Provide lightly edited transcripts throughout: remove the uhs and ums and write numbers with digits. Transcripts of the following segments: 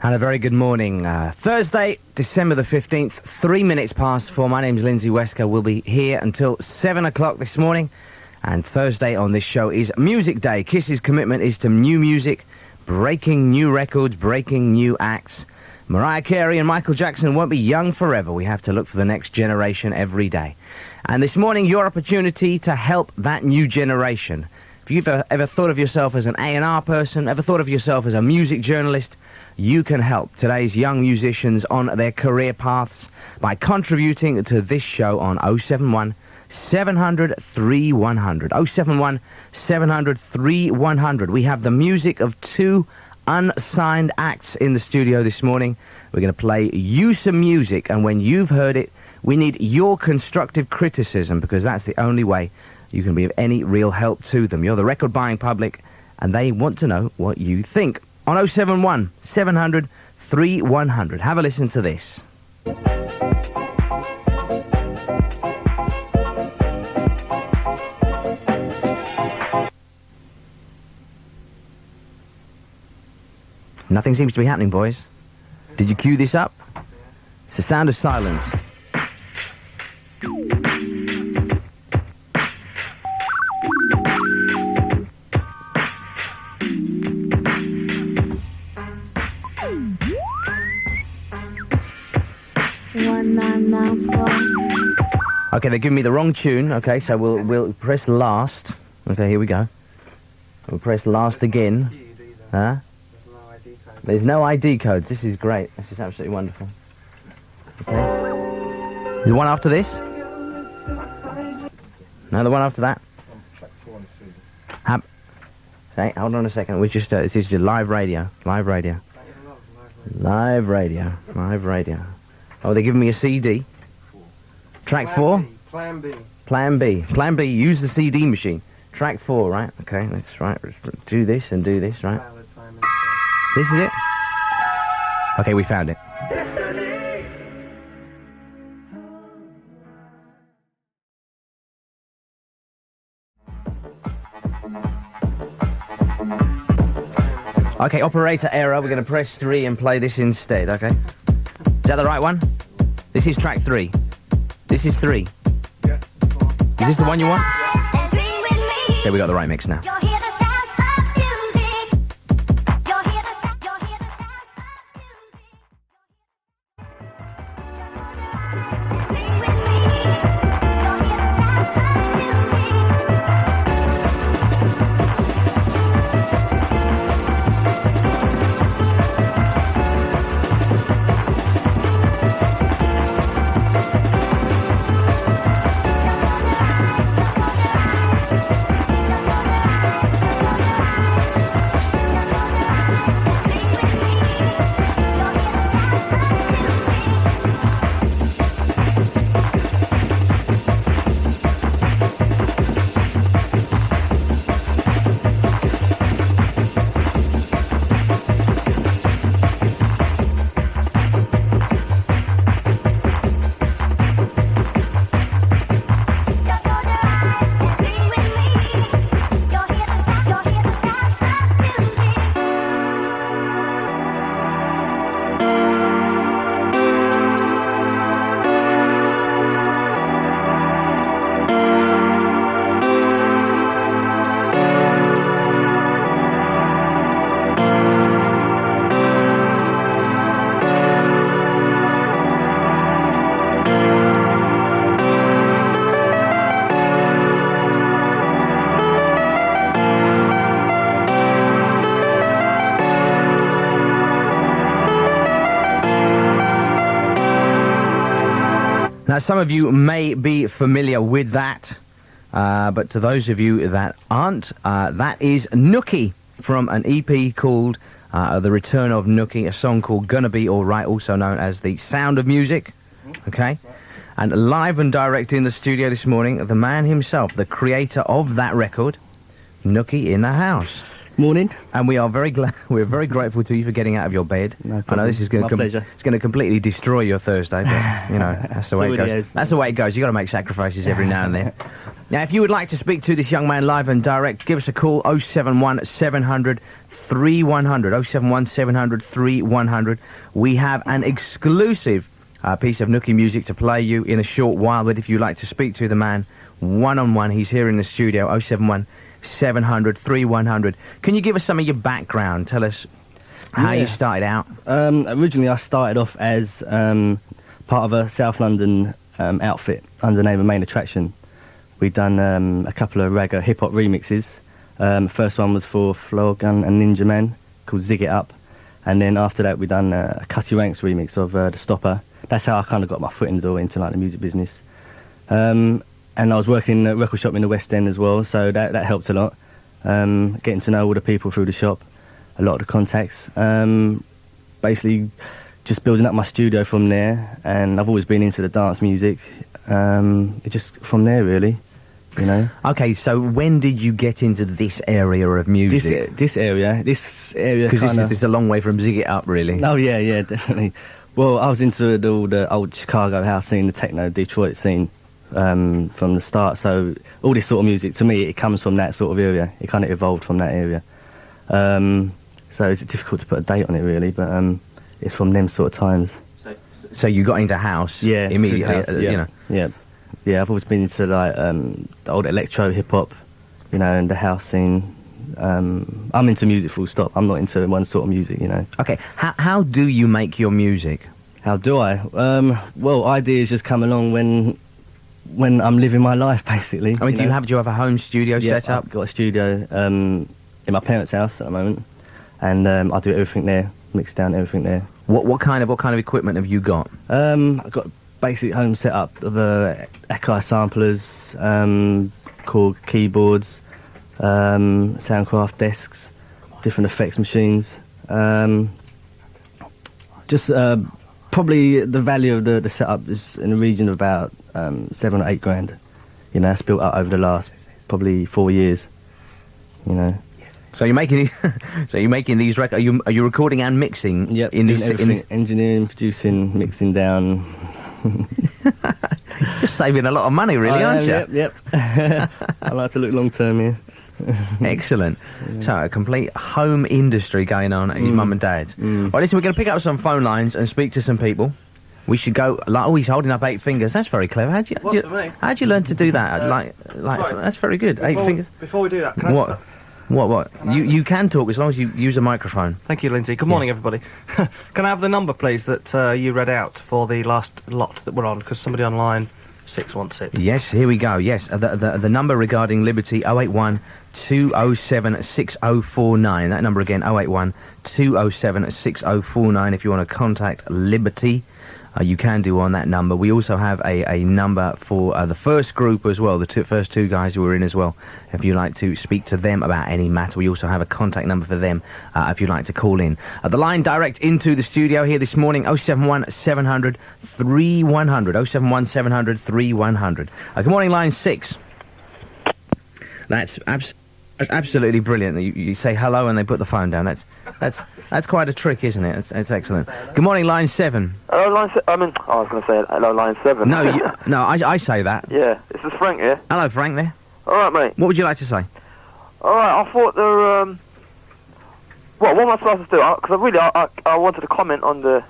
And a very good morning. Thursday, December the 15th, 3 minutes past 4. My name's Lindsay Wesker. We'll be here until 7 o'clock this morning. And Thursday on this show is Music Day. Kiss's commitment is to new music, breaking new records, breaking new acts. Mariah Carey and Michael Jackson won't be young forever. We have to look for the next generation every day. And this morning, your opportunity to help that new generation. If you've ever thought of yourself as an A&R person, ever thought of yourself as a music journalist, you can help today's young musicians on their career paths by contributing to this show on 071 700 3100. 071 700 3100. We have the music of two unsigned acts in the studio this morning. We're going to play you some music, and when you've heard it, we need your constructive criticism, because that's the only way you can be of any real help to them. You're the record buying public, and they want to know what you think. On 071 700 3100. Have a listen to this. Nothing seems to be happening, boys. Did you cue this up? It's the sound of silence. Okay, they're giving me the wrong tune. Okay, so we'll press last. Okay, here we go. We'll press last again. Huh? There's no ID codes. This is great. This is absolutely wonderful. Okay. The one after this? No, the one after that? Track 4 on the CD. Okay, hold on a second. We just this is just live radio. Live radio. Live radio. Live radio. Oh, they're giving me a CD. Track 4? Plan B. Plan B. Plan B. Use the CD machine. Track 4, right? Okay, that's right. Do this and do this, right? This is it? Okay, we found it. Okay, operator error. We're going to press 3 and play this instead, okay? Is that the right one? This is track 3. This is 3. Yeah. Is this the one you want? Okay, we got the right mix now. Now, some of you may be familiar with that, but to those of you that aren't, that is Nookie from an EP called The Return of Nookie, a song called Gonna Be Alright, also known as The Sound of Music, okay? And live and direct in the studio this morning, the man himself, the creator of that record, Nookie in the house. Morning. And we are we're very grateful to you for getting out of your bed. No I problem. know this is going My pleasure. it's going to completely destroy your Thursday, but you know that's the way it It really goes. is. That's the way it goes. You got to make sacrifices every now and then. Now, if you would like to speak to this young man live and direct, give us a call 071 700 3100 071 700 3100. We have an exclusive piece of Nookie music to play you in a short while. But if you'd like to speak to the man one-on-one, he's here in the studio. 071 700 3100. Can you give us some of your background? Tell us how you started out. Originally, I started off as part of a South London outfit under the name of Main Attraction. We'd done a couple of ragga hip-hop remixes. First one was for Florgun and Ninja Man, called Zig It Up. And then after that, we'd done a Cutty Ranks remix of The Stopper. That's how I kind of got my foot in the door into like the music business. And I was working in a record shop in the West End as well, so that helped a lot. Getting to know all the people through the shop, a lot of the contacts. Basically, just building up my studio from there, and I've always been into the dance music. It just from there, really, you know. Okay, so when did you get into this area of music? This area, Because this is a long way from Zig It Up, really. Oh yeah, definitely. Well, I was into all the old Chicago house scene, the techno Detroit scene from the start. So all this sort of music, to me, it comes from that sort of area. It kind of evolved from that area. So it's difficult to put a date on it, really, but it's from them sort of times. So you got into house immediately, house, yeah. you know. Yeah, I've always been into like the old electro hip hop, you know, and the house scene. I'm into music full stop. I'm not into one sort of music, you know. Okay, how do you make your music? How do I? Well, ideas just come along when I'm living my life, basically. I mean, do you have a home studio set up? I've got a studio in my parents' house at the moment, and I do everything there, mix down everything there. What kind of equipment have you got? I've got a basic home setup of Akai samplers, Korg keyboards, Soundcraft desks, different effects machines. Probably the value of the setup is in the region of about 7 or 8 grand. You know, it's built up over the last probably 4 years. You know. So you're making these records. Are you recording and mixing? Yep. In this, engineering, producing, mixing down. Just saving a lot of money, really, aren't you? Yep. I like to look long term here. Excellent. Yeah. So a complete home industry going on at his mum and dad's. Right, listen, we're going to pick up some phone lines and speak to some people. We should go. Oh, he's holding up 8 fingers. That's very clever. How'd you learn to do that? Like that's very good. 8 fingers. Before we do that, can I What? You can talk as long as you use a microphone. Thank you, Lindsay. Good morning, everybody. Can I have the number, please, that you read out for the last lot that we're on? Because somebody on line 6 wants it. Yes, here we go. Yes, the number regarding Liberty, 081 207 6049. That number again, 081 207 6049. If you want to contact Liberty, you can do on that number. We also have a number for the first group as well, the first 2 guys who were in as well. If you'd like to speak to them about any matter, we also have a contact number for them if you'd like to call in. The line direct into the studio here this morning, 071 700 3100. 071 700 3100. Good morning, line 6. That's absolutely brilliant. You say hello and they put the phone down. That's quite a trick, isn't it? It's excellent. Good morning, line 7. Hello, line 7. I was going to say hello, line 7. No, I say that. Yeah, this is Frank here. Hello, Frank there. All right, mate. What would you like to say? All right, I thought there. What am I supposed to do? Because I wanted to comment on the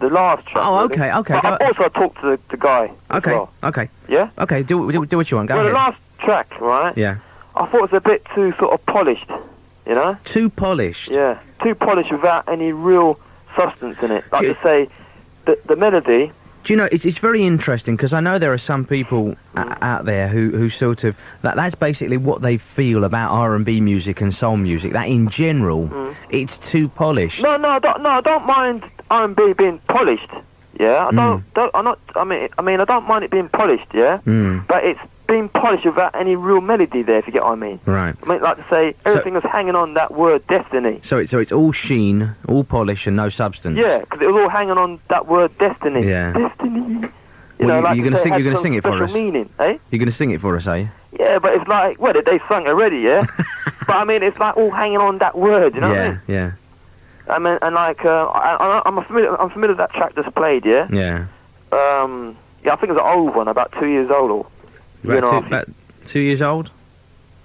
last track. Oh, really. okay. But I also talked to the guy. Okay, as well. okay. Yeah. Okay, do what you want. Go ahead. The last track, right? Yeah. I thought it was a bit too sort of polished. You know? Too polished. Yeah, too polished without any real substance in it. Like to say, the melody. Do you know, it's very interesting, because I know there are some people out there who sort of... That's basically what they feel about R&B music and soul music, that in general, it's too polished. No, I don't mind R&B being polished, yeah? I don't mind it being polished, yeah? But it's being polished without any real melody there, if you get what I mean. Right. I mean, like to say, everything is hanging on that word destiny. So it's all sheen, all polish, and no substance. Yeah, because it was all hanging on that word destiny. Yeah. Destiny. You're going to sing it for us. Meaning, eh? You're going to sing it for us, are you? Yeah, but it's like, they sung already, yeah? But But I mean, it's like all hanging on that word, you know what I mean? Yeah. I mean, and like, I'm familiar with that track just played, yeah? Yeah. Yeah, I think it's an old one, about 2 years old or year and a half. About 2 years old,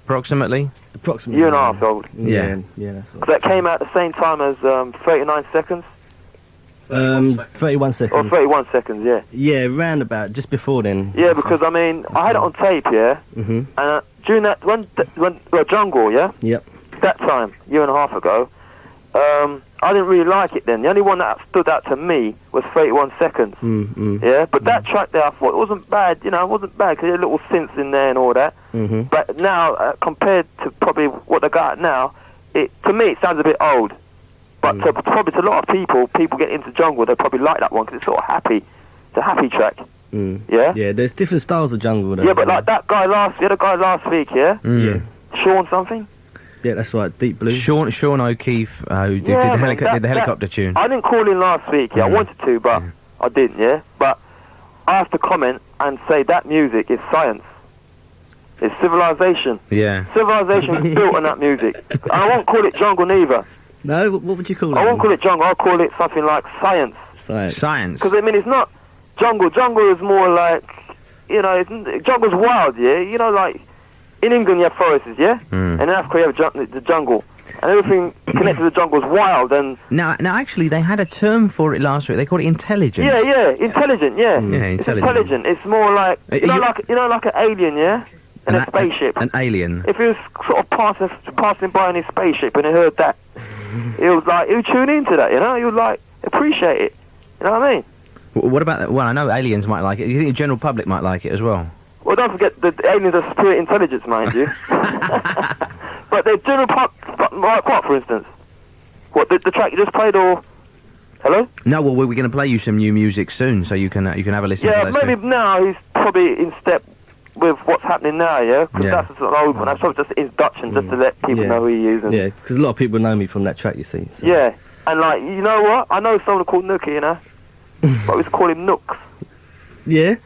approximately. Approximately. Year and a half old. Yeah, that's right. That came out at the same time as 39 seconds. 31 seconds. Or 31 seconds, yeah. Yeah, round about, just before then. Yeah, because, I mean, I had it on tape, yeah? Mm-hmm. And during that, when Jungle, yeah? Yep. That time, year and a half ago, I didn't really like it then. The only one that stood out to me was 31 seconds. Yeah, but that track there, I thought it wasn't bad. You know, it wasn't bad because there were little synths in there and all that. Mm-hmm. But now, compared to probably what they got now, to me it sounds a bit old. But probably to a lot of people get into Jungle, they probably like that one because it's sort of happy. It's a happy track. Yeah. Yeah, there's different styles of Jungle. Though. Yeah, but like that guy we had a guy last week, yeah. Yeah. Sean something. Yeah, that's right. Deep Blue. Sean O'Keefe, who did Yeah, the helicopter tune. I didn't call in last week. Yeah, I wanted to, but I didn't. Yeah, but I have to comment and say that music is science. It's civilization. Yeah. Civilization is built on that music. And I won't call it jungle neither. No, what would you call it? I won't call it jungle. I'll call it something like science. Science. Because I mean, it's not jungle. Jungle is more like, you know, jungle's wild. Yeah, you know, like. In England, you have forests, yeah? And in Africa, you have the jungle. And everything connected to the jungle is wild. And now, actually, they had a term for it last week. They called it intelligent. Yeah, intelligent, yeah. Yeah, It's intelligent. It's more like, like an alien, yeah? In a spaceship. An alien. If he was sort of passing by in his spaceship and he heard that, he was like, he would tune into that, you know? He would, like, appreciate it. You know what I mean? What about that? Well, I know aliens might like it. Do you think the general public might like it as well? Well, don't forget, the aliens are spirit intelligence, mind you. But the general part, for instance. What, the track you just played, or... Hello? No, well, we're going to play you some new music soon, so you can have a listen to that. Yeah, maybe now he's probably in step with what's happening now, yeah? Because that's an old one. That's probably just introduction, just to let people know who he is. And yeah, because a lot of people know me from that track, you see. So. Yeah, and like, you know what? I know someone called Nookie, you know? But we used to call him Nooks. Yeah?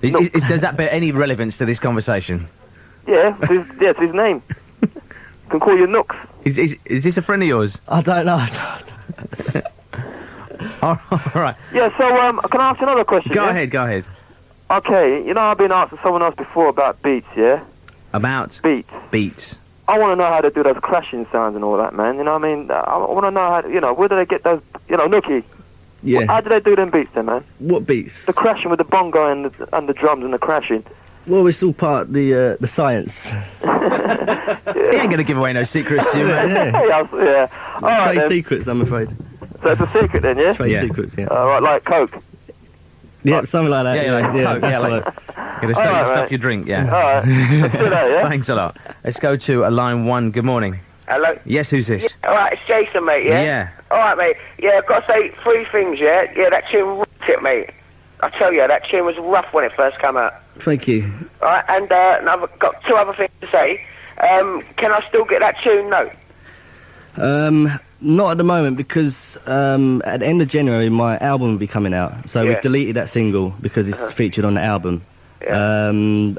Does that bear any relevance to this conversation? Yeah, it's his name. Can call you Nooks. Is this a friend of yours? I don't know. All right. Yeah, so can I ask you another question? Go ahead. Okay, you know I've been asking someone else before about beats, yeah? About? Beats. I want to know how to do those crashing sounds and all that, man. You know what I mean? I want to know how to, you know, where do they get those, you know, Nookie? Yeah. How do they do them beats then, man? What beats? The crashing with the bongo and the drums and the crashing. Well, it's all part of the science. He ain't going to give away no secrets to you, man. Yeah. All right, Trade secrets, I'm afraid. So it's a secret then, yeah? Trade secrets, yeah. Right, like Coke. Yeah, something like that. Yeah, like Coke, that's like the stuff you drink, yeah. All right. Let's do that, yeah? Thanks a lot. Let's go to line 1. Good morning. Hello? Yes, who's this? Yeah, all right, it's Jason, mate, yeah? Yeah. All right, mate. Yeah, I've got to say 3 things, yeah? Yeah, that tune rocked it, mate. I tell you, that tune was rough when it first came out. Thank you. All right, and I've got 2 other things to say. Can I still get that tune? No. Not at the moment, because at the end of January my album will be coming out. So we've deleted that single because it's featured on the album. Yeah.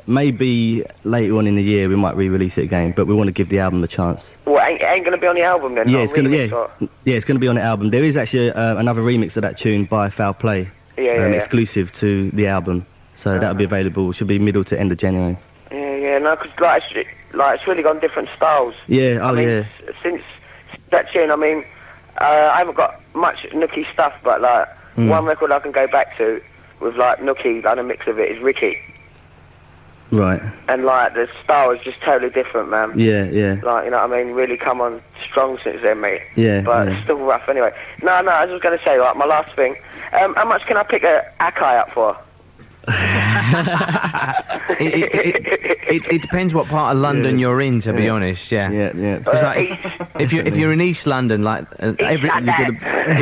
Maybe later on in the year we might re-release it again, but we want to give the album a chance. Well, it ain't going to be on the album then? Yeah, it's going to. Yeah, it's going to be on the album. There is actually another remix of that tune by Foul Play, exclusive to the album. So that'll be available. Should be middle to end of January. Yeah, no, because it's really gone different styles. Yeah, I mean, since that tune, I mean, I haven't got much Nookie stuff, but like one record I can go back to with like Nookie, like a mix of it, is Ricky. Right. And like the style is just totally different, man. Yeah. Like, you know what I mean? Really come on strong since then, mate. Yeah. But it's still rough anyway. No, I was just going to say, like, my last thing. How much can I pick a Akai up for? It depends what part of London you're in, to be honest. Yeah. Because if you're in East London, like if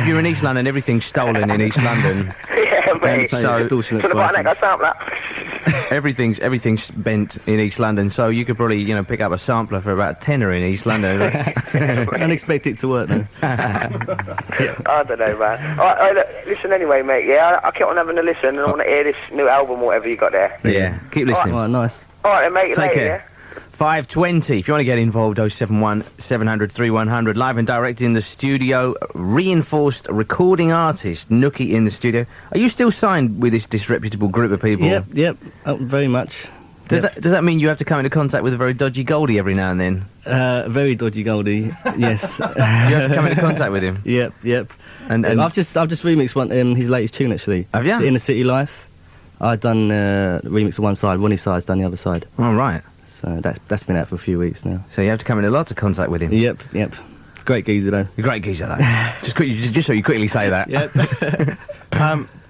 you're in East London, everything's stolen in East London. Yeah, mate. So everything's bent in East London. So you could probably pick up a sampler for about £10 in East London. Don't expect it to work though. I don't know, man. All right, look, listen anyway, mate. Yeah, I keep on having a listen, and I want to hear this new album, or whatever you got there. Yeah, keep listening. All right, nice. All right, then, mate. Take care. Yeah? 5:20. If you want to get involved, 071 700 3100. Live and direct in the studio. Reinforced recording artist, Nookie in the studio. Are you still signed with this disreputable group of people? Yep, very much. Does that mean you have to come into contact with a very dodgy Goldie every now and then? Very dodgy Goldie, yes. Do you have to come into contact with him? Yep. And I've just remixed his latest tune, actually. Have you? The Inner City Life. I've done the remix of one side, Ronnie Side's done the other side. All right. So that's been out for a few weeks now. So you have to come into lots of contact with him? Yep. Great geezer, though. A great geezer, though. just so you quickly say that. Yep.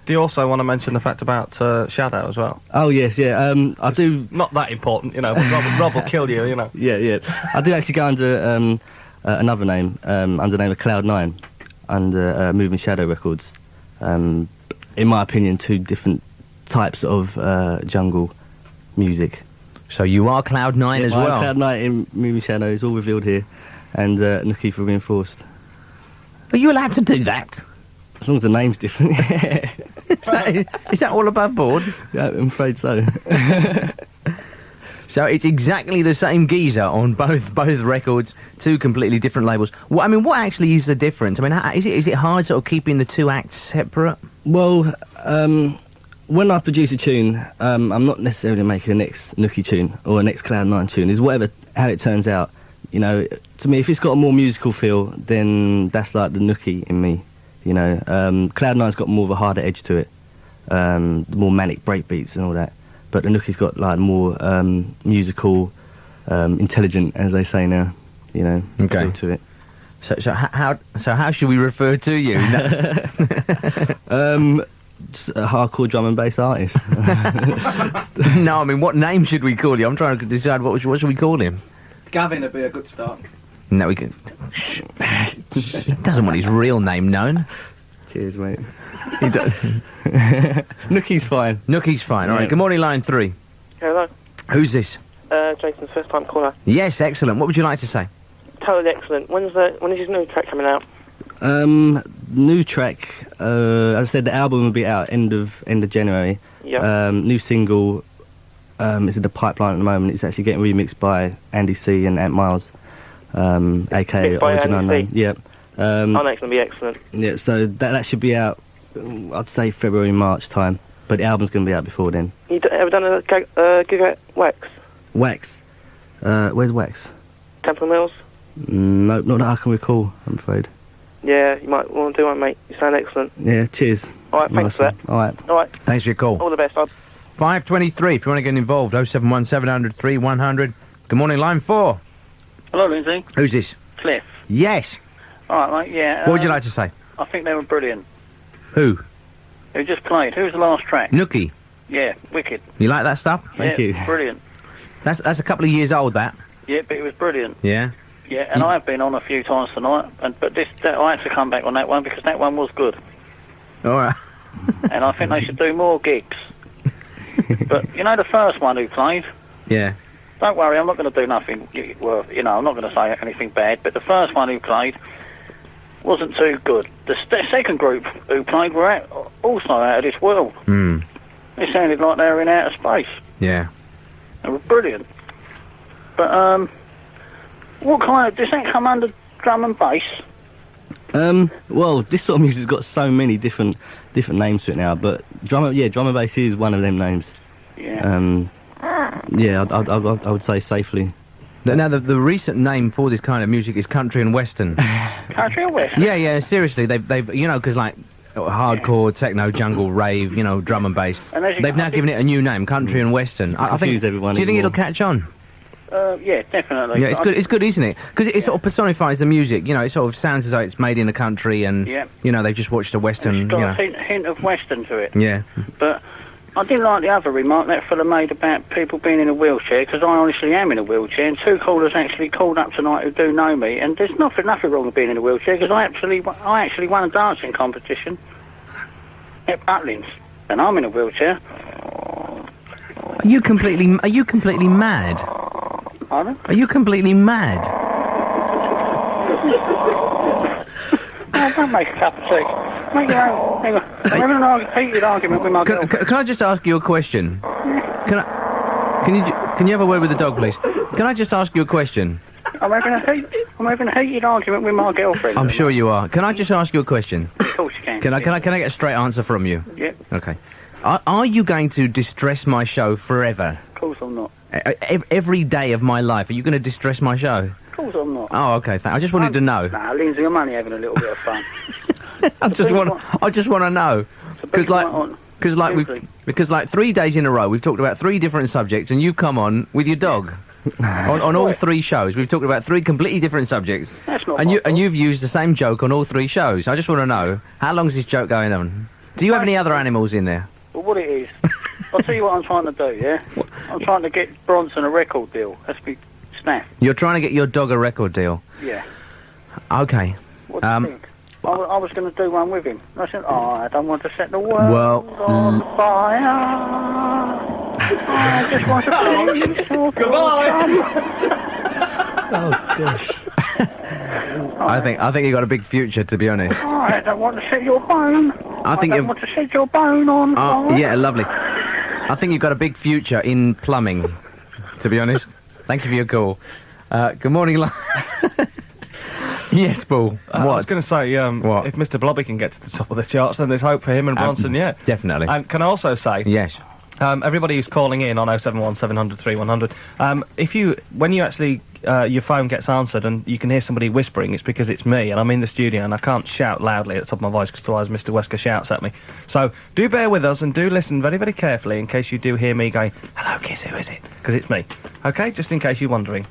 Do you also want to mention the fact about Shadow as well? Oh, yes, yeah. I do... Not that important, you know, but Rob will kill you, you know. Yeah. I do actually go under another name, under the name of Cloud9, under Moving Shadow Records. In my opinion, two different types of jungle music. So you are Cloud9 as well? Cloud9 in Moving Shadow is all revealed here, and Nookie for Reinforced. Are you allowed to do that? As long as the name's different. Is that all above board? Yeah, I'm afraid so. So it's exactly the same geezer on both records, two completely different labels. What actually is the difference? I mean, is it hard sort of keeping the two acts separate? Well, when I produce a tune, I'm not necessarily making the next Nookie tune or a next Cloud9 tune. It's how it turns out. You know, to me, if it's got a more musical feel, then that's like the Nookie in me. You know, Cloud9's got more of a harder edge to it, more manic breakbeats and all that. But the Nookie's got like more musical, intelligent, as they say now. You know, feel to it. So how should we refer to you? Just a hardcore drum and bass artist. No, I mean, what name should we call you? I'm trying to decide what should we call him. Gavin would be a good start. No, we can. He doesn't want his real name known. Cheers, mate. He does. Nookie's fine. Nookie's fine. All right. Good morning, line 3. Hello. Who's this? Jason's first time caller. Yes, excellent. What would you like to say? Totally excellent. When is his new track coming out? New track. As I said, the album will be out end of January. Yeah. New single is in the pipeline at the moment. It's actually getting remixed by Andy C and Ant Miles, aka by Original Andy Unknown. C? Yep. I know it's going to be excellent. Yeah. So that should be out. I'd say February, March time. But the album's going to be out before then. You ever done a gig at Wax? Wax. Where's Wax? Temple Mills? Nope, not that I can recall, I'm afraid. Yeah, you might want to do one, mate. You sound excellent. Yeah, cheers. All right, thanks for that. All right. All right. Thanks for your call. All the best, bud. 5:23. If you want to get involved, 071 700 3100. Good morning, line 4. Hello, Lindsay. Who's this? Cliff. Yes. All right, mate, yeah. What would you like to say? I think they were brilliant. Who? Who just played? Who was the last track? Nookie. Yeah, wicked. You like that stuff? Thank you. Brilliant. That's a couple of years old, that. Yeah, but it was brilliant. Yeah. Yeah, and I've been on a few times tonight, but I had to come back on that one because that one was good. All right. And I think they should do more gigs. But, you know, the first one who played, Yeah. don't worry, I'm not going to do nothing, well, you know, I'm not going to say anything bad, but the first one who played wasn't too good. The second group who played were also out of this world. Mm. It sounded like they were in outer space. Yeah. They were brilliant. But, what kind of... Does that come under drum and bass? Well, this sort of music's got so many different names to it now, but drum and bass is one of them names. Yeah. Yeah, I would say safely. Now, the recent name for this kind of music is country and western. Country or west? Yeah, seriously. They've you know, because like hardcore, techno, jungle, rave, you know, drum and bass. And They've now given it a new name, country and western. I think. confuse everyone Do you think anymore. it'll catch on? Yeah, definitely. Yeah, it's good. It's good, isn't it? Because it sort of personifies the music. You know, it sort of sounds as though it's made in the country, and Yeah. you know, they've just watched a western. It's got You a know, hint of western to it. yeah. But I didn't like the other remark that fella made about people being in a wheelchair, because I honestly am in a wheelchair, and two callers actually called up tonight who do know me, and there's nothing wrong with being in a wheelchair, because I actually won a dancing competition at Butlins, and I'm in a wheelchair. Are you completely mad? Pardon? Are you completely mad? Oh, don't make a cup of tea. Make your own. Hang on. I'm having a heated argument with my girlfriend. Can I just ask you a question? Can I? Can you have a word with the dog, please? Can I just ask you a question? I'm having a heated argument with my girlfriend. I'm sure you are. Can I just ask you a question? Of course you can. Can I get a straight answer from you? Yep. Okay. Are you going to distress my show forever? Of course I'm not. Every day of my life, are you going to distress my show? Of course I'm not. Oh, okay. I just wanted to know. Nah, Lindsay, I'm only having a little bit of fun. I just want to know. Because like 3 days in a row, we've talked about 3 different subjects, and you come on with your dog. on all 3 shows, we've talked about 3 completely different subjects. That's not and you've used the same joke on all 3 shows. I just want to know, how long is this joke going on? Do you have any other animals in there? Well, what it is, I'll tell you what I'm trying to do, yeah? I'm trying to get Bronson a record deal. That's big snaff. You're trying to get your dog a record deal? Yeah. Okay. What do you think? I was going to do one with him. I said, I don't want to set the world on fire. I just want to please your Oh, gosh. I think you got a big future, to be honest. I don't want to set your bone. I don't want to set your bone on fire. Yeah, lovely. I think you've got a big future in plumbing, to be honest. Thank you for your call. Good morning, Yes, Paul. I was going to say, What? if Mr. Blobby can get to the top of the charts, then there's hope for him and Bronson, yeah. Definitely. And can I also say... Yes. Everybody who's calling in on 071 700 3100, when you actually, your phone gets answered and you can hear somebody whispering, it's because it's me and I'm in the studio and I can't shout loudly at the top of my voice because otherwise Mr. Wesker shouts at me. So do bear with us and do listen very, very carefully in case you do hear me going, hello kids, who is it? Because it's me. Okay, just in case you're wondering.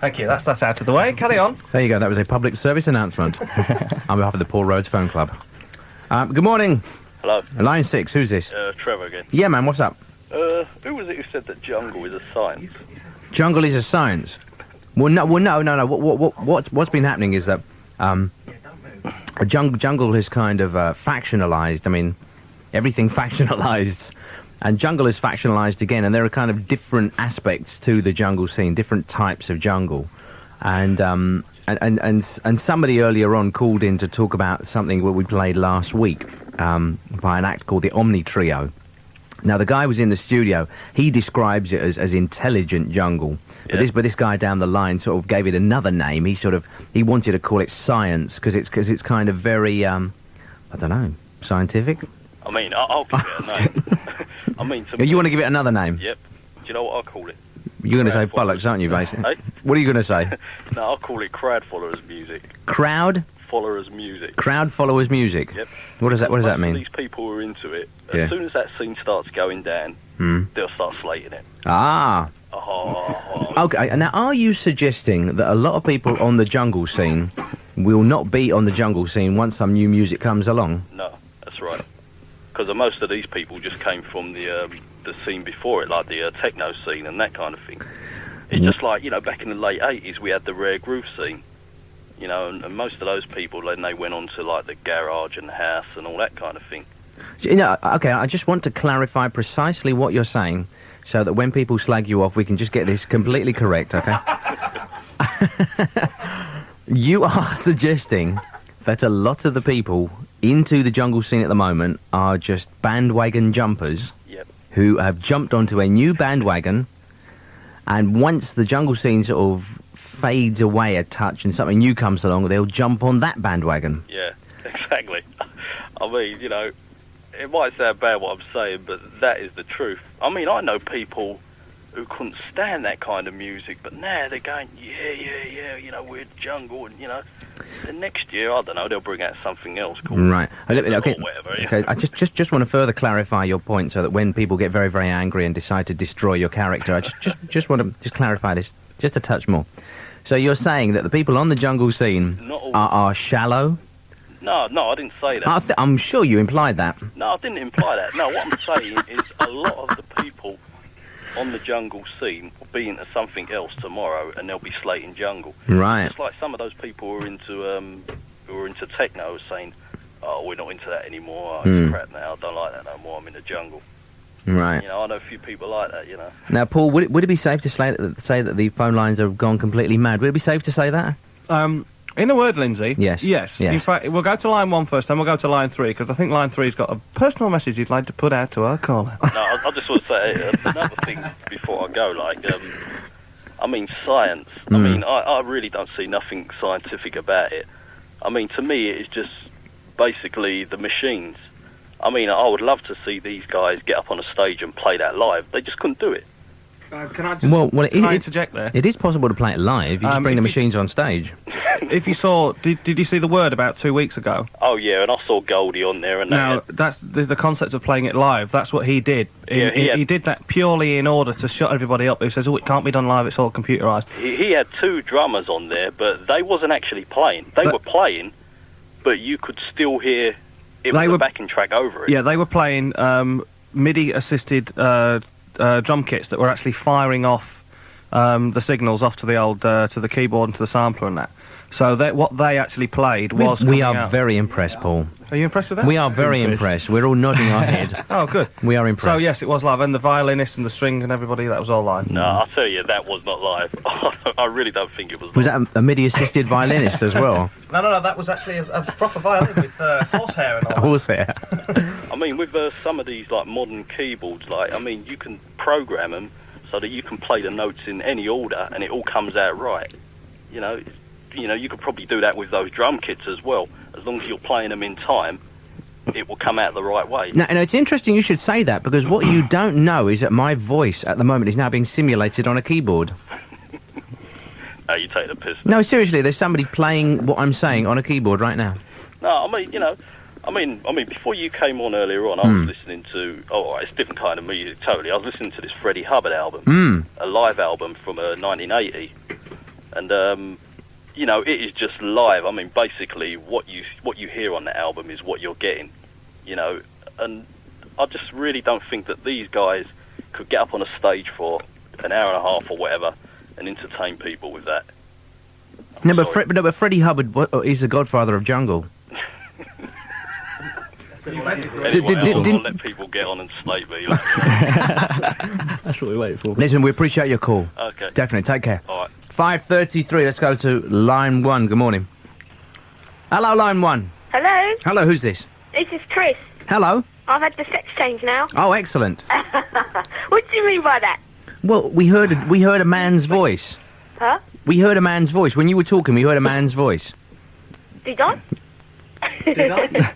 Thank you, that's out of the way. Carry on. There you go, that was a public service announcement on behalf of the Paul Rhodes Phone Club. Good morning. Hello. Line 6, who's this? Trevor again. Yeah, man, what's up? Who was it who said that jungle is a science? Jungle is a science. Well, no. What's been happening is that jungle is kind of factionalized. I mean, everything factionalized, and jungle is factionalized again. And there are kind of different aspects to the jungle scene, different types of jungle, and somebody earlier on called in to talk about something that we played last week by an act called the Omni Trio. Now, the guy was in the studio. He describes it as intelligent jungle. Yeah. But this guy down the line sort of gave it another name. He wanted to call it science because it's kind of very, I don't know, scientific? I mean, I'll give it a name. I mean... You want to give it another name? Yep. Do you know what I'll call it? You're going to say bollocks, aren't you, basically? Hey? What are you going to say? No, I'll call it crowd followers music. Crowd? Followers music. Crowd followers music? Yep. What does that mean? These people who are into it, Yeah. as soon as that scene starts going down, they'll start slating it. Ah. Oh. Okay, now are you suggesting that a lot of people on the jungle scene will not be on the jungle scene once some new music comes along? No, that's right. Because most of these people just came from the scene before it, like the techno scene and that kind of thing. It's just like, back in the late 80s, we had the rare groove scene. And most of those people, then they went on to like the garage and the house and all that kind of thing. Okay, I just want to clarify precisely what you're saying so that when people slag you off, we can just get this completely correct, okay? You are suggesting that a lot of the people into the jungle scene at the moment are just bandwagon jumpers. Yep. Who have jumped onto a new bandwagon, and once the jungle scene sort of fades away a touch and something new comes along, they'll jump on that bandwagon. Yeah, exactly. I mean, it might sound bad what I'm saying, but that is the truth. I mean, I know people who couldn't stand that kind of music, but now they're going, yeah, we're jungle, and, the next year, I don't know, they'll bring out something else called... Right. Okay, or whatever, yeah. Okay, I just want to further clarify your point so that when people get very, very angry and decide to destroy your character, I just want to clarify this just a touch more. So you're saying that the people on the jungle scene are shallow? No, I didn't say that. I'm sure you implied that. No, I didn't imply that. No, what I'm saying is a lot of the people on the jungle scene will be into something else tomorrow, and they'll be slating jungle. Right. It's like some of those people who are into techno saying, "Oh, we're not into that anymore. It's crap now. I don't like that no more. I'm in the jungle." Right. I know a few people like that. Now, Paul, would it be safe to say that the phone lines have gone completely mad? Would it be safe to say that? In a word, Lindsay. Yes. Yes. Yes. In fact, we'll go to line 1 first, then we'll go to line 3, because I think line 3's got a personal message you'd like to put out to our caller. No, I just want to say another thing before I go. Like, I mean, science. I mean, I really don't see nothing scientific about it. I mean, to me, it is just basically the machines. I mean, I would love to see these guys get up on a stage and play that live. They just couldn't do it. Can I just can I interject there? It is possible to play it live. You just bring the machines on stage. If you saw, did you see The Word about 2 weeks ago? Oh yeah, and I saw Goldie on there. And now that's the concept of playing it live. That's what he did. He did that purely in order to shut everybody up. Who says, "Oh, it can't be done live. It's all computerised." He had 2 drummers on there, but they wasn't actually playing. They were playing, but you could still hear it was a backing track over it. Yeah, they were playing MIDI-assisted drum kits that were actually firing off the signals off to the old to the keyboard and to the sampler and that. So what they actually played was. We are very impressed, Paul. Are you impressed with that? We are very impressed. We're all nodding our head. Oh, good. We are impressed. So yes, it was live, and the violinist and the string and everybody, that was all live. No, I'll tell you, that was not live. I really don't think it was. Was live. that a MIDI-assisted violinist as well? No, that was actually a proper violin with horsehair and all. Horsehair. I mean, with some of these like modern keyboards, like I mean, you can program them so that you can play the notes in any order, and it all comes out right. You know, you could probably do that with those drum kits as well. As long as you're playing them in time, it will come out the right way. Now, it's interesting you should say that, because what you don't know is that my voice at the moment is now being simulated on a keyboard. Oh, you take the piss. No, seriously, there's somebody playing what I'm saying on a keyboard right now. No, I mean, before you came on earlier on, I was listening to. Oh, it's a different kind of music, totally. I was listening to this Freddie Hubbard album, a live album from 1980, and it is just live. I mean, basically, what you hear on the album is what you're getting, and I just really don't think that these guys could get up on a stage for an hour and a half or whatever and entertain people with that. But Freddie Hubbard is the godfather of jungle. Anyway, I'll let people get on and slate me. That's what we waited for. Listen, we appreciate your call. Okay. Definitely, take care. All right. 5:33, let's go to line 1. Good morning. Hello, line 1. Hello, Hello, who's this? this is Chris. Hello. I've had the sex change now. Oh, excellent. What do you mean by that? Well, we heard a man's voice. Huh? We heard a man's voice. When you were talking, we heard a man's voice. Did I? Did I?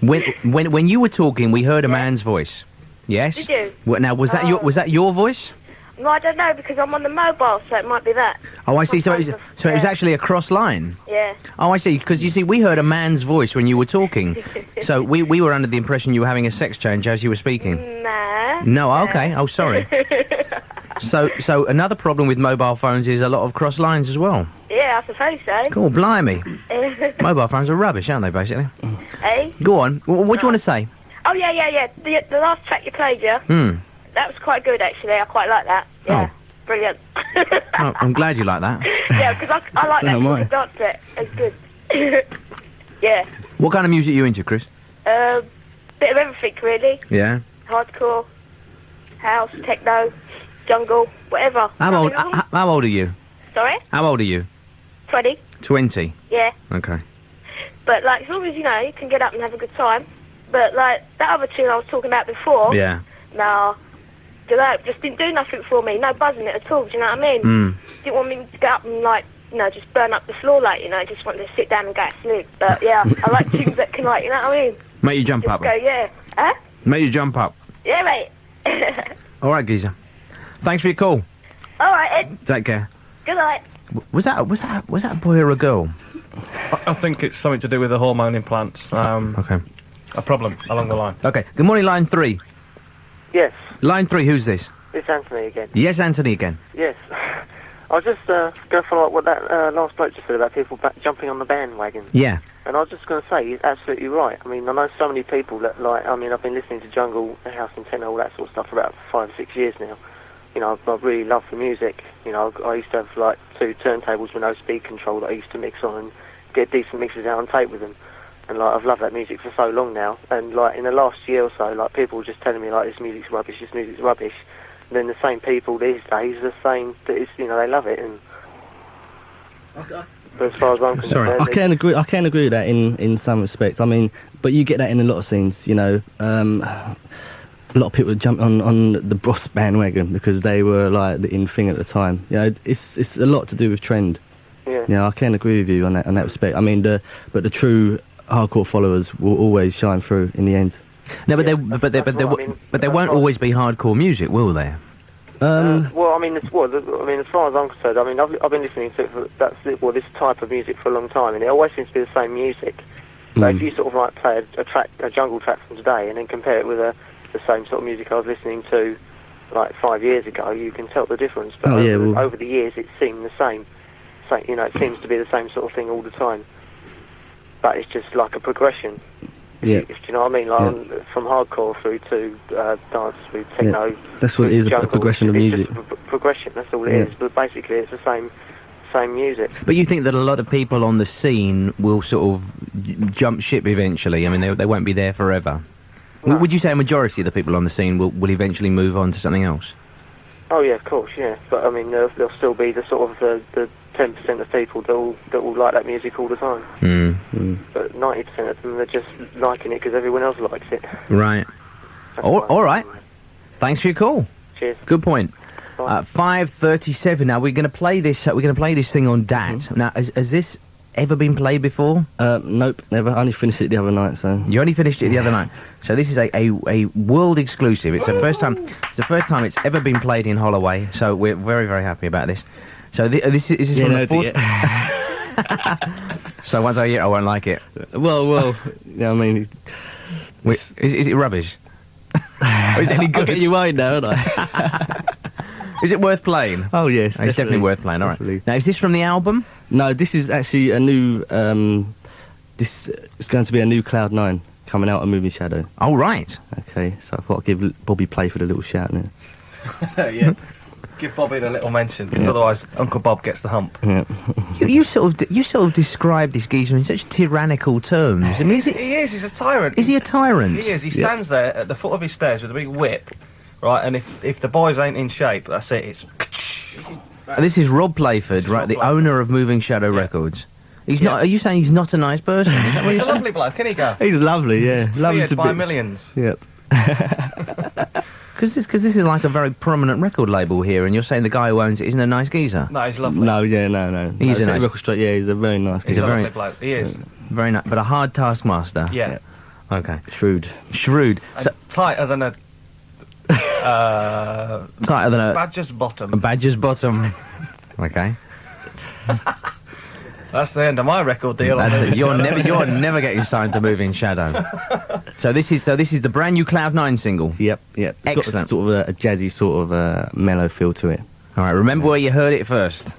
When you were talking, we heard a man's voice. Yes? Did you? Now, was that your voice? No, I don't know, because I'm on the mobile, so it might be that. Oh, I see. So it was actually a cross line. Yeah. Oh, I see. Because you see, we heard a man's voice when you were talking. So we were under the impression you were having a sex change as you were speaking. Nah. No, okay. Oh, sorry. So another problem with mobile phones is a lot of cross lines as well. Yeah, I suppose so. Cool, blimey. Mobile phones are rubbish, aren't they, basically? Hey? Go on. What do you want to say? Oh, yeah. The last track you played, yeah? That was quite good, actually. I quite like that. Yeah. Oh. Brilliant. Oh, I'm glad you like that. Yeah, because I like that sort of dance bit. It's good. Yeah. What kind of music are you into, Chris? Bit of everything, really. Yeah. Hardcore, house, techno, jungle, whatever. How old are you? Sorry? How old are you? 20. 20. Yeah. Okay. But, like, as long as, you can get up and have a good time. But, like, that other tune I was talking about before... Yeah. No, just didn't do nothing for me. No buzzing it at all, do you know what I mean? Didn't want me to get up and, like, just burn up the floor, like, just wanted to sit down and go to sleep. But, yeah, I like tunes that can, like, you know what I mean? Make you jump Just up. go, yeah. Huh? Make you jump up. Yeah, mate. All right, geezer. Thanks for your call. All right, Ed. Take care. Good night. Was that a boy or a girl? I think it's something to do with the hormone implants. Okay. A problem along the line. Okay. Good morning, line 3. Yes, Line 3, who's this? it's Anthony again. Yes, Anthony again. Yes. I was just going to follow up what that last bloke just said about people jumping on the bandwagon. Yeah. And I was just going to say, he's absolutely right. I mean, I know so many people that, I've been listening to Jungle, House and Tenor, all that sort of stuff for about 5 or 6 years now. I really love the music. I used to have, 2 turntables with no speed control that I used to mix on and get decent mixes out on tape with them. And, I've loved that music for so long now. And, in the last year or so, people were just telling me, this music's rubbish, this music's rubbish. And then the same people these days are saying that it's, they love it. And But as far as I'm concerned, I can agree. I can agree with that in some respects. I mean, but you get that in a lot of scenes. You know, a lot of people jump on the Bros bandwagon because they were like the in thing at the time. You know, it's a lot to do with trend. Yeah. Yeah, I can agree with you on that respect. I mean, the true hardcore followers will always shine through in the end. No, but they won't always be hardcore music, will they? Well, I mean, as far as I'm concerned, I mean, I've been listening to this type of music for a long time, and it always seems to be the same music. But if you sort of like play a jungle track from today, and then compare it with the same sort of music I was listening to like 5 years ago, you can tell the difference. But over the years, it seemed the same. So, you know, it seems to be the same sort of thing all the time. But it's just like a progression. Yeah. If you know what I mean? Like from hardcore through to dance, through techno. Yeah. That's what it is, jungle. a progression of music. It's just a progression, that's all it is. But basically, it's the same music. But you think that a lot of people on the scene will sort of jump ship eventually? I mean, they won't be there forever. No. Would you say a majority of the people on the scene will eventually move on to something else? Oh yeah, of course, yeah. But I mean, there'll still be the sort of the 10% of people that will like that music all the time. But 90% of them are just liking it because everyone else likes it. Right. All right. Thanks for your call. Cheers. Good point. 5:37 now. We're going to play this. We're going to play this thing on DAT. Now, has this ever been played before? Nope, never. I only finished it the other night. So you only finished it the other night. So this is a world exclusive. It's the first time. It's the first time it's ever been played in Holloway. So we're very, very happy about this. So is this from the fourth? So once I hear it, I won't like it. Well. Yeah, I mean, is it rubbish? Or is it any good? I'll get you worried now, aren't I? Is it worth playing? Oh yes, it's definitely worth playing. All right. Now, is this from the album? No, this is actually a new. This is going to be a new Cloud 9 coming out of Moving Shadow. Oh right. Okay, so I thought I'd give Bobby Playford a little shout now. Yeah. Give Bobby a little mention, because otherwise Uncle Bob gets the hump. Yeah. you sort of describe this geezer in such tyrannical terms. I mean, he is. He's a tyrant. Is he a tyrant? He is. He stands there at the foot of his stairs with a big whip, right? And if the boys ain't in shape, that's it. It's. This is Rob Playford, right? The owner of Moving Shadow Records. He's not. Are you saying he's not a nice person? Is that what He's you're a lovely bloke, isn't he, Gav? He's lovely, yeah. Lovely to by bits. millions. Yep. Because this is like a very prominent record label here, and you're saying the guy who owns it isn't a nice geezer? No, he's lovely. No, yeah, no. He's a nice record straight. Yeah, he's a very nice. He's a very lovely bloke. He is. Very nice, but a hard taskmaster. Yeah. Okay. Shrewd. So, tighter than a. tighter than a badger's bottom. A badger's bottom. Okay. That's the end of my record deal. That's it. You're never getting signed to Moving Shadow. So this is the brand new Cloud 9 single. Yep. Excellent. It's got sort of a jazzy sort of mellow feel to it. All right. Remember where you heard it first.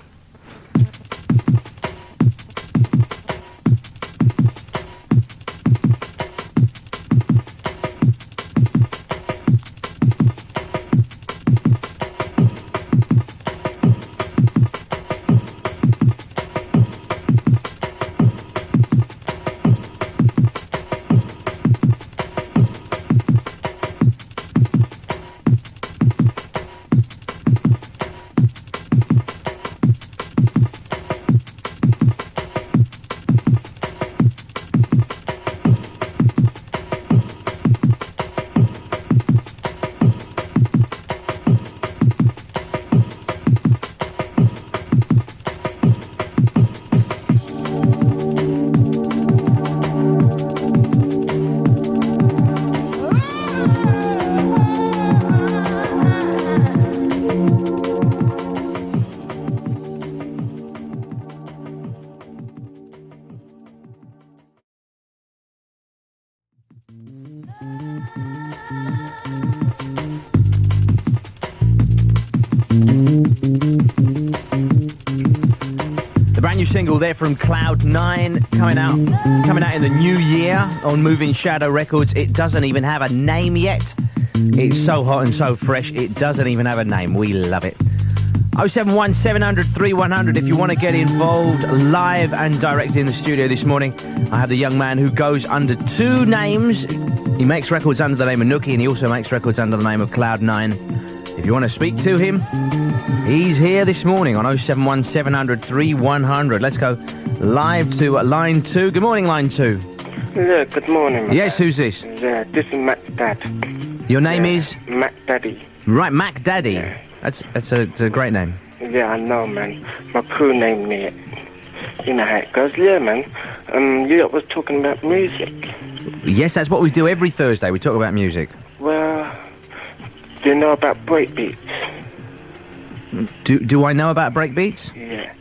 The brand new single there from Cloud 9 coming out in the new year on Moving Shadow Records. It doesn't even have a name yet. It's so hot and so fresh, it doesn't even have a name. We love it. 071 700 3100 if you want to get involved live and direct in the studio this morning. I have the young man who goes under two names. He makes records under the name of Nookie, and he also makes records under the name of Cloud 9. If you want to speak to him, he's here this morning on 071 700 3100. Let's go live to line 2. Good morning, line 2. Yeah, good morning. Yes, who's this? Yeah, this is Mac Dad. Your name is? Mac Daddy. Right, Mac Daddy. Yeah. It's a great name. Yeah, I know, man. My crew named me it. You know how it goes. Yeah, man. You was talking about music. Yes, that's what we do every Thursday. We talk about music. Well, do you know about breakbeats? Do I know about breakbeats? Yeah.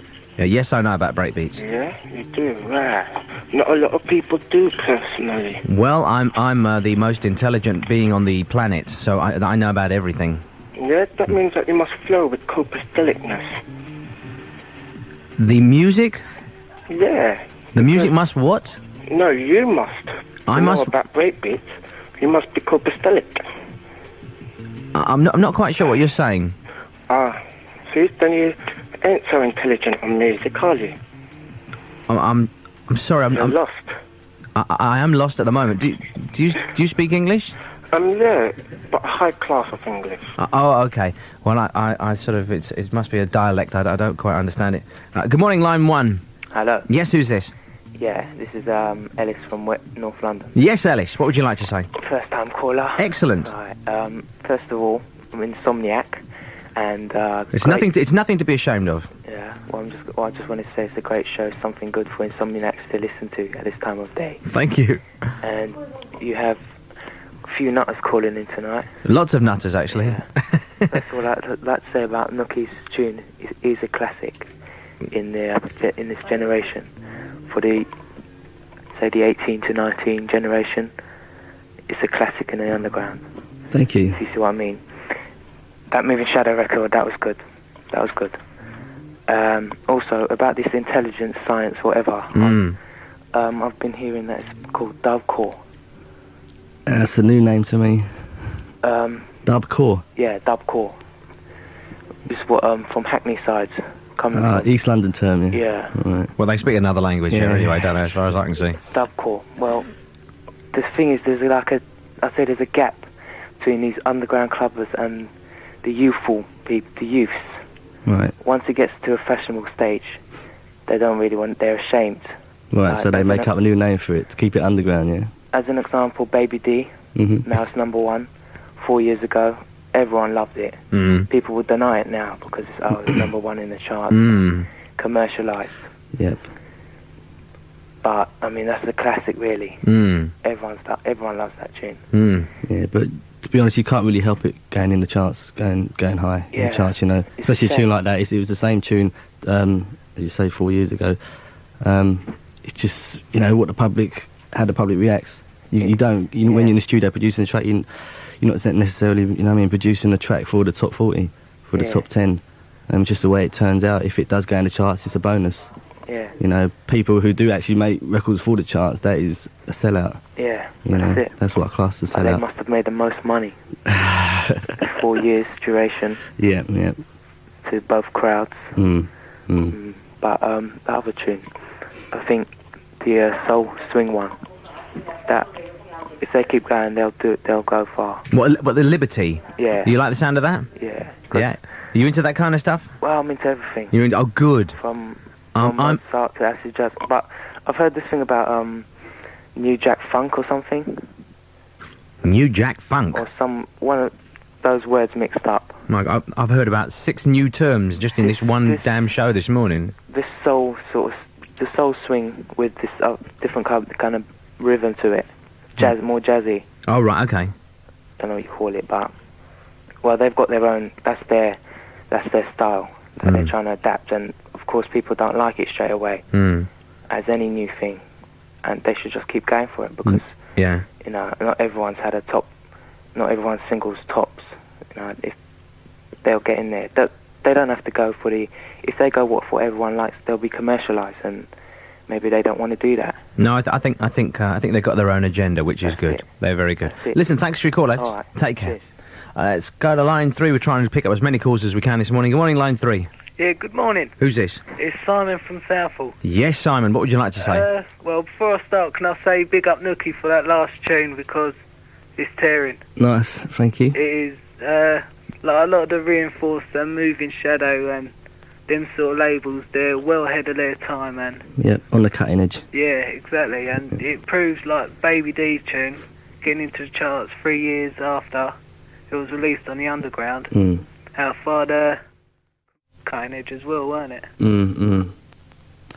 Yes, I know about breakbeats. Yeah, you do, right. Not a lot of people do, personally. Well, I'm the most intelligent being on the planet, so I know about everything. Yeah, that means that you must flow with copaceticness. The music? Yeah. The music must what? No, you must. I you must. know about breakbeats. You must be copacetic. I'm not quite sure what you're saying. See, then you ain't so intelligent on music, are you? I'm sorry. You're lost. I am lost at the moment. Do you speak English? Yeah, but high class of English. Oh, okay. Well, I sort of it must be a dialect. I don't quite understand it. Good morning, line 1. Hello. Yes, who's this? Yeah, this is Ellis from North London. Yes, Ellis. What would you like to say? First time caller. Excellent. Right. First of all, I'm insomniac, and it's nothing to be ashamed of. Yeah. Well, I just wanted to say it's a great show, something good for insomniacs to listen to at this time of day. Thank you. And you have a few nutters calling in tonight. Lots of nutters, actually. Yeah. That's all I'd like to say about Nookie's tune. It is a classic in this generation. For the 18 to 19 generation, it's a classic in the underground. Thank you. If you see what I mean. That Moving Shadow record, that was good. That was good. Also, about this intelligence, science, whatever, I've been hearing that it's called Dovecore. That's a new name to me. Dubcore? Yeah, Dovecore. It's what, from Hackney sides. East London term, yeah. Yeah. Right. Well, they speak another language here anyway, don't they, as far as I can see. Dovecore. Well, the thing is, there's a gap between these underground clubbers and the youthful people, the youths. Right. Once it gets to a fashionable stage, they don't really want, they're ashamed. Right, so they make up a new name for it, to keep it underground, yeah? As an example, Baby D, now it's number 1. 4 years ago, everyone loved it. People would deny it now because it's number 1 in the charts, commercialised. Yep. But I mean, that's a classic, really. Everyone loves that tune. Yeah, but to be honest, you can't really help it going in the charts, going high in the charts. You know, especially a tune like that. It was the same tune, you say 4 years ago. It's just what how the public reacts. You don't when you're in the studio producing a track. You're not necessarily, producing a track for the top 40, for the top 10. Just the way it turns out, if it does go in the charts, it's a bonus. Yeah. People who do actually make records for the charts, that is a sellout. Yeah, that's it. That's what I class as a sellout. They must have made the most money. 4 years duration. Yeah. To both crowds. But the other tune, I think the soul swing one, that if they keep going, they'll go far. What the Liberty? Yeah. You like the sound of that? Yeah. Yeah. Are you into that kind of stuff? Well, I'm into everything. You're into, good. From Mozart to acid jazz. But I've heard this thing about New Jack Funk or something. New Jack Funk? Or one of those words mixed up. I've heard about 6 new terms just in this damn show this morning. This soul the soul swing with this different kind of rhythm to it. Jazz, more jazzy. Oh, right, okay. Don't know what you call it, but they've got their own. That's their style that they're trying to adapt, and of course people don't like it straight away, as any new thing, and they should just keep going for it because not everyone's had a top, not everyone's singles tops. If they'll get in there, they don't have to go for the. If they go what everyone likes, they'll be commercialised and. Maybe they don't want to do that. No, I think they've got their own agenda, which is good. They're very good. Listen, thanks for your call, Ed. All right. Take care. Let's go to line 3. We're trying to pick up as many calls as we can this morning. Good morning, line 3. Yeah, good morning. Who's this? It's Simon from Southall. Yes, Simon. What would you like to say? Well, before I start, can I say big up Nookie for that last tune because it's tearing. Nice, thank you. It is like a lot of the reinforced and moving shadow and them sort of labels, they're well ahead of their time, and Yeah, on the cutting edge. yeah, exactly. And it proves like Baby D's tune getting into the charts 3 years after it was released on the underground. How far the cutting edge as well, weren't it?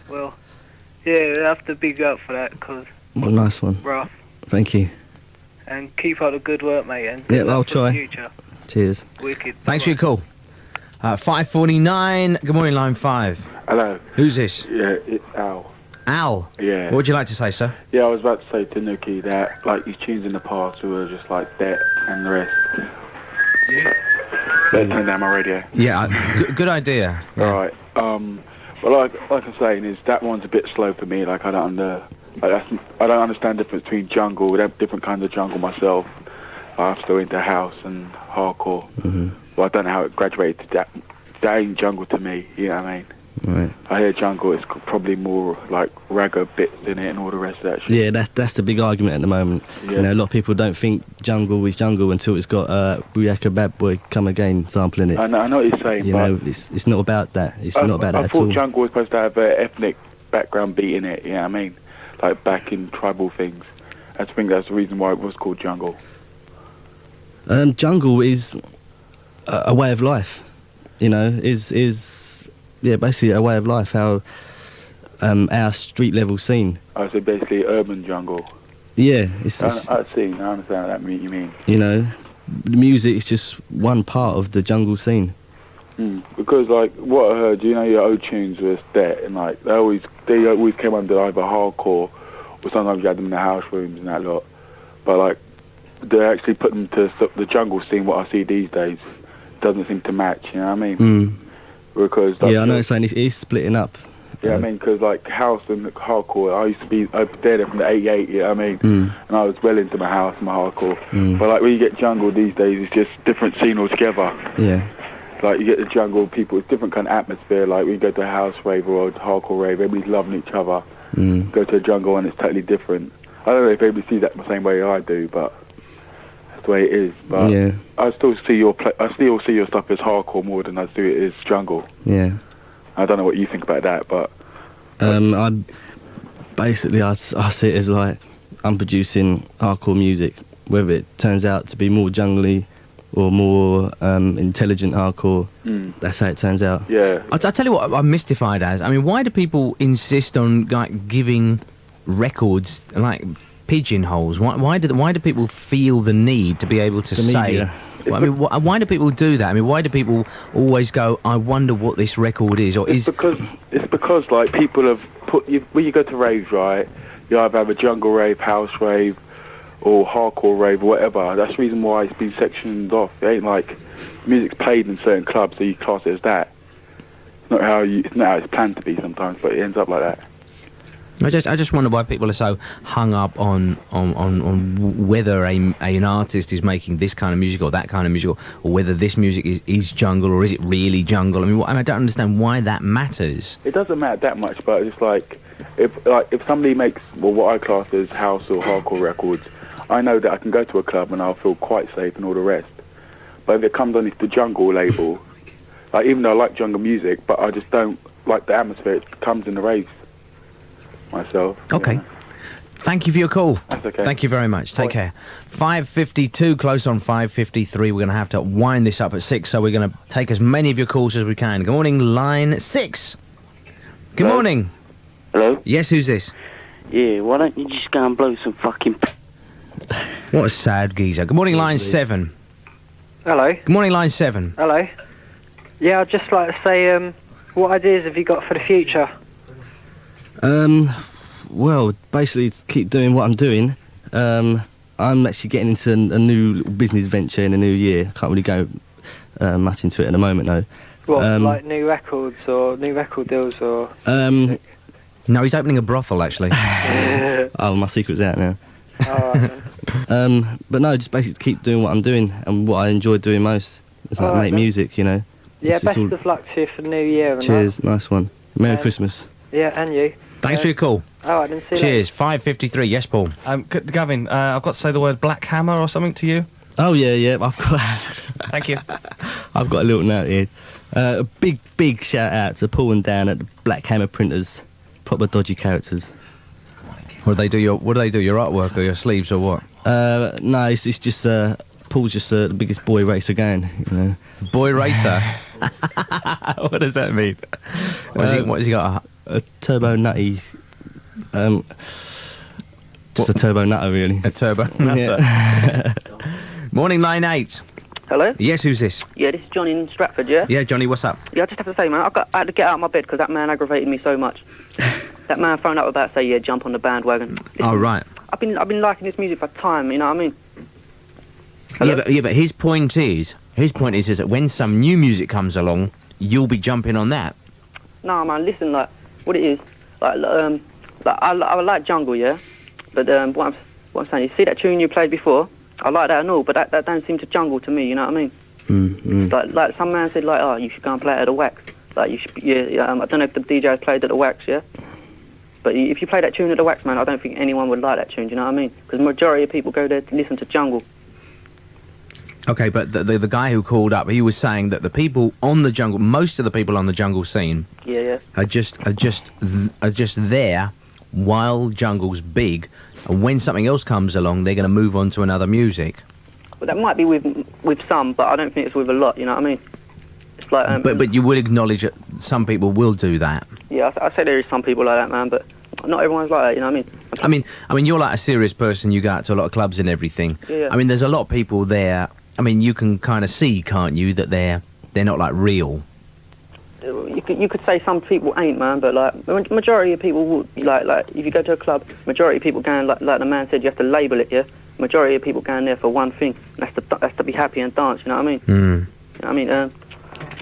Well, yeah, I have to big up for that, because Well, nice one. rough. Thank you. And keep up the good work, mate. And Yeah, good luck I'll for the try. future. Cheers. Wicked. Thanks for your call. 5:49. Good morning, line 5. Hello. Who's this? Yeah, it's Al. Al. Yeah. What would you like to say, sir? Yeah, I was about to say to Nookie that, like, his tunes in the past were just like Debt and the rest. Yeah. Better turn down my radio. Yeah, good idea. Alright. Well, like I'm saying, is that one's a bit slow for me. Like, I don't understand the difference between jungle. We have different kinds of jungle myself. I'm still into house and hardcore. Well, I don't know how it graduated to that. That ain't jungle to me, you know what I mean? Right. I hear jungle, it's probably more like ragga bits in it and all the rest of that shit. Yeah, that's the big argument at the moment. Yeah. You know, a lot of people don't think jungle is jungle until it's got Booyaka Bad Boy Come Again sampling it. I know what you're saying, You but know, it's not about that. It's not about that I at all. thought jungle was supposed to have an ethnic background beat in it, you know what I mean? Like back in tribal things. I think that's the reason why it was called jungle. Jungle is a way of life. You know, is basically a way of life. How our street level scene. Oh, so basically urban jungle. Yeah, I see. I understand what that you mean. You know, the music is just one part of the jungle scene. Because like what I heard, you know, your old tunes was Debt, and like they always came under either hardcore or sometimes you had them in the house rooms and that lot. But like they actually put them to the jungle scene. What I see these days doesn't seem to match. You know what I mean? Because like, Yeah, I know. It's saying it's splitting up. Yeah, I mean, because like house and hardcore, I used to be there from the '88. You know what I mean? And I was well into my house and my hardcore. But like when you get jungle these days, it's just different scene altogether. Yeah. Like you get the jungle people, it's different kind of atmosphere. Like when you go to a house rave or a hardcore rave, everybody's loving each other. Go to a jungle and it's totally different. I don't know if everybody sees that the same way I do, but that's the way it is. But Yeah. I still see your stuff as hardcore more than I do it as jungle. Yeah. I don't know what you think about that, but I basically I see it as like I'm producing hardcore music, whether it turns out to be more jungly or more intelligent hardcore. That's how it turns out. Yeah. I'll tell you what I'm mystified as. I mean, why do people insist on like giving records like pigeonholes? Why do people feel the need to be able to The say? media. Well, I mean, why do people do that? I mean, why do people always go, I wonder what this record is, or it's because like people have when you go to raves, right? You either have a jungle rave, house rave, or hardcore rave, or whatever. That's the reason why it's been sectioned off. It ain't like music's played in certain clubs, so you class it as that. It's not how it's planned to be sometimes, but it ends up like that. I just wonder why people are so hung up on whether an artist is making this kind of music or that kind of music, or whether this music is jungle or is it really jungle. I mean, I don't understand why that matters. It doesn't matter that much, but it's like if somebody makes what I class as house or hardcore records, I know that I can go to a club and I'll feel quite safe and all the rest. But if it comes underneath the jungle label, like even though I like jungle music, but I just don't like the atmosphere it comes in the raves. Myself. Okay. Yeah. Thank you for your call. That's okay. Thank you very much. Take care. 5:52, close on 5:53. We're going to have to wind this up at 6, so we're going to take as many of your calls as we can. Good morning, line 6. Good Hello? morning. Hello? Yes, who's this? Yeah, why don't you just go and blow some fucking... What a sad geezer. Good morning, line 7. Hello. Good morning, line 7. Hello. Yeah, I'd just like to say, what ideas have you got for the future? Well, basically, to keep doing what I'm doing. I'm actually getting into a new business venture in the new year. Can't really go much into it at the moment, though. What, like new records or new record deals or... No, he's opening a brothel, actually. Oh, my secret's out now. Alright then. But no, just basically keep doing what I'm doing and what I enjoy doing most. It's like Alright make then. music, you know. Yeah, It's best all- of luck to you for the new year and Cheers, nice one. Merry And- Christmas. that. Yeah, and you. Thanks for your call. Alright then, see you Cheers. 5:53. Yes, Paul. Gavin, I've got to say the word Black Hammer or something to you. Oh, yeah, I've got... Thank you. I've got a little note here. A big shout out to Paul and Dan at the Black Hammer Printers. Proper dodgy characters. What do they do? Your artwork or your sleeves or what? No, it's just Paul's just the biggest boy racer going. You know. Boy racer. What does that mean? What has he got? A turbo nutty. Just a turbo nutter, really. A turbo nutter. Yeah. Morning, line 8. Hello? Yes, who's this? Yeah, this is Johnny in Stratford, yeah? Yeah, Johnny, what's up? Yeah, I just have to say, man, I had to get out of my bed because that man aggravated me so much. That man phoned up about, say, yeah, jump on the bandwagon. Listen, Oh, right. I've been liking this music for time, you know what I mean? Yeah, but his point is that when some new music comes along, you'll be jumping on that. No, man, listen, like, what it is, I like jungle, yeah? But what I'm saying, you see that tune you played before? I like that and all, but that don't seem to jungle to me, you know what I mean? Like some man said, like, oh, you should go and play it at the Wax. Like, you should, I don't know if the DJ has played at the Wax, yeah? But if you play that tune at the Wax, man, I don't think anyone would like that tune, do you know what I mean? Because the majority of people go there to listen to jungle. Okay, but the guy who called up, he was saying that the people on the jungle, most of the people on the jungle scene, are just there while jungle's big, and when something else comes along, they're going to move on to another music. Well, that might be with some, but I don't think it's with a lot, you know what I mean? It's like, but you would acknowledge that some people will do that. Yeah, I say there is some people like that, man, but not everyone's like that, you know what I mean? I mean, you're like a serious person. You go out to a lot of clubs and everything. Yeah. I mean, there's a lot of people there. I mean, you can kind of see, can't you, that they're not like real. You could say some people ain't, man, but like the majority of people would. Like if you go to a club, majority of people going like the man said, you have to label it, yeah. Majority of people going there for one thing, and that's to be happy and dance. You know what I mean? Mm. You know what I mean,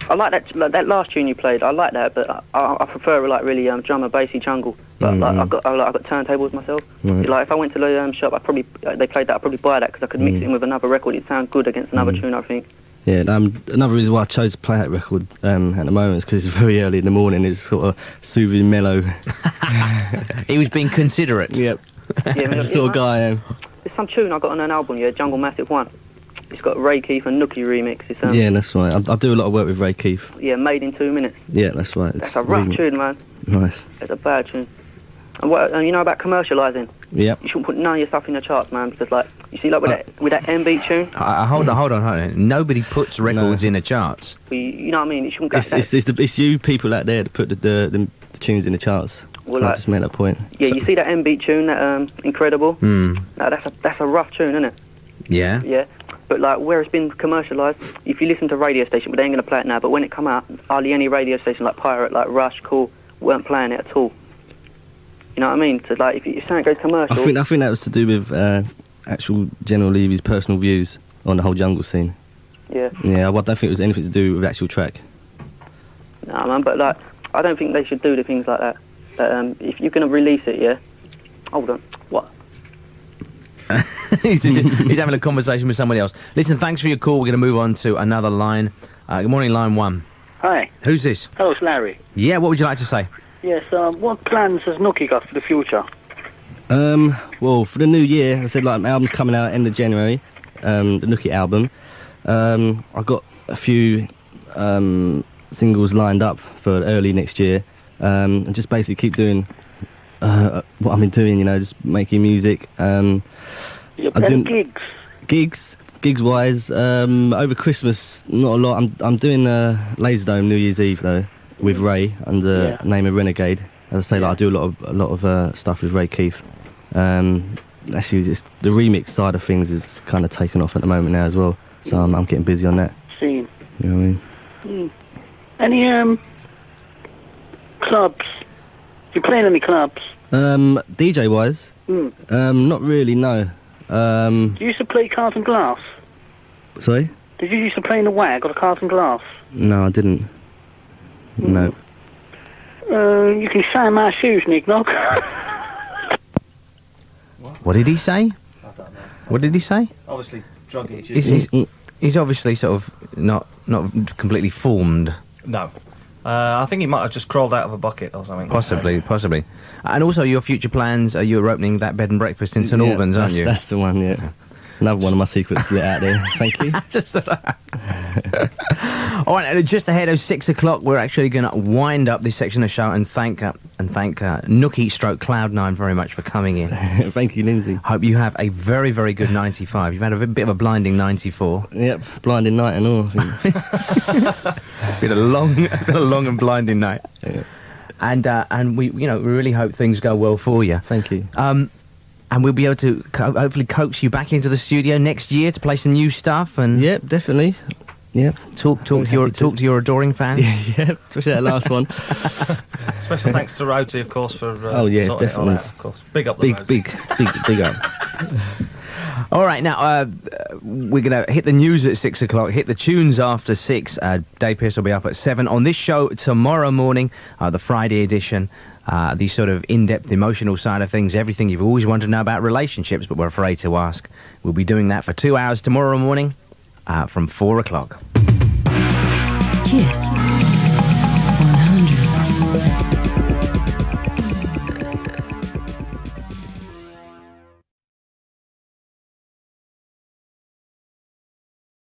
I like that last tune you played. I like that, but I prefer like really drum and bassy jungle. But like I got turntables myself. Right. Like if I went to the shop, they played that. I'd probably buy that because I could mix it in with another record. It'd sound good against another tune, I think. Yeah, another reason why I chose to play that record at the moment is because it's very early in the morning. It's sort of soothing, mellow. He was being considerate. Yep. Yeah, the sort of guy I am. There's some tune I got on an album, yeah, Jungle Massive 1. It's got Ray Keith and Nookie remix. It's, yeah, that's right. I do a lot of work with Ray Keith. Yeah, Made in 2 minutes. Yeah, that's right. That's a rough tune, man. Nice. It's a bad tune. And you know about commercialising? Yep. You shouldn't put none of your stuff in the charts, man, because like you see, like with that M-beat tune. Hold on. Nobody puts records in the charts. You know what I mean? It shouldn't go. It's you people out there that put the tunes in the charts. Well, I like, just made that point. Yeah, you see that M-beat tune, that Incredible. Mm. Now that's a rough tune, isn't it? Yeah. Yeah. But like where it's been commercialised, if you listen to radio station, but they ain't gonna play it now. But when it come out, hardly any radio station like Pirate, like Rush, Cool, weren't playing it at all. You know what I mean? So like if something goes commercial, I think that was to do with actual General Levy's personal views on the whole jungle scene. Yeah. Yeah, I don't think it was anything to do with the actual track. Nah, man. But like I don't think they should do the things like that. If you're gonna release it, yeah. Hold on. What? He's having a conversation with somebody else. Listen, thanks for your call. We're going to move on to another line. Good morning, line 1. Hi. Who's this? Hello, it's Larry. Yeah, what would you like to say? Yes, what plans has Nookie got for the future? Well, for the new year, I said like my album's coming out end of January, the Nookie album. I've got a few singles lined up for early next year, and just basically keep doing what I've been doing, you know, just making music. You're playing Gigs wise, over Christmas, not a lot. I'm doing Laserdome New Year's Eve though with Ray under the name of Renegade. As I say, like I do a lot of stuff with Ray Keith. Actually, just the remix side of things is kind of taken off at the moment now as well. So I'm getting busy on that. Scene. You know what I mean? Any clubs? You playing any clubs? DJ wise, not really. No. You used to play Cards and Glass? Sorry? Did you used to play in the WAG or the Cards and Glass? No, I didn't. No. You can shine my shoes, Nick Knock. What did he say? I don't know. What did he say? Obviously, drug itches. He's obviously sort of not completely formed. No. I think he might have just crawled out of a bucket or something. Possibly. And also your future plans, you're opening that bed and breakfast in St Albans, aren't you? That's the one, yeah. Another one of my secrets lit out there. Thank you. All right, and just ahead of 6 o'clock, we're actually going to wind up this section of the show and thank Nookie stroke Cloud9 very much for coming in. Thank you, Lindsay. Hope you have a very, very good 95. You've had a bit of a blinding 94. Yep, blinding night and all. Been a long and blinding night. Yeah. And we really hope things go well for you. Thank you. And we'll be able to hopefully coax you back into the studio next year to play some new stuff. And yep, definitely. Yep. Talk to your adoring fans. Yeah, especially that last one. Special thanks to Roti, of course, for oh yeah, sorting definitely. it all out, of course. Big up the Roti. Big up. All right, now we're going to hit the news at 6 o'clock, hit the tunes after 6. Dave Pearce will be up at 7. On this show tomorrow morning, the Friday edition, the sort of in-depth emotional side of things, everything you've always wanted to know about relationships but we're afraid to ask. We'll be doing that for 2 hours tomorrow morning from 4 o'clock. Kiss.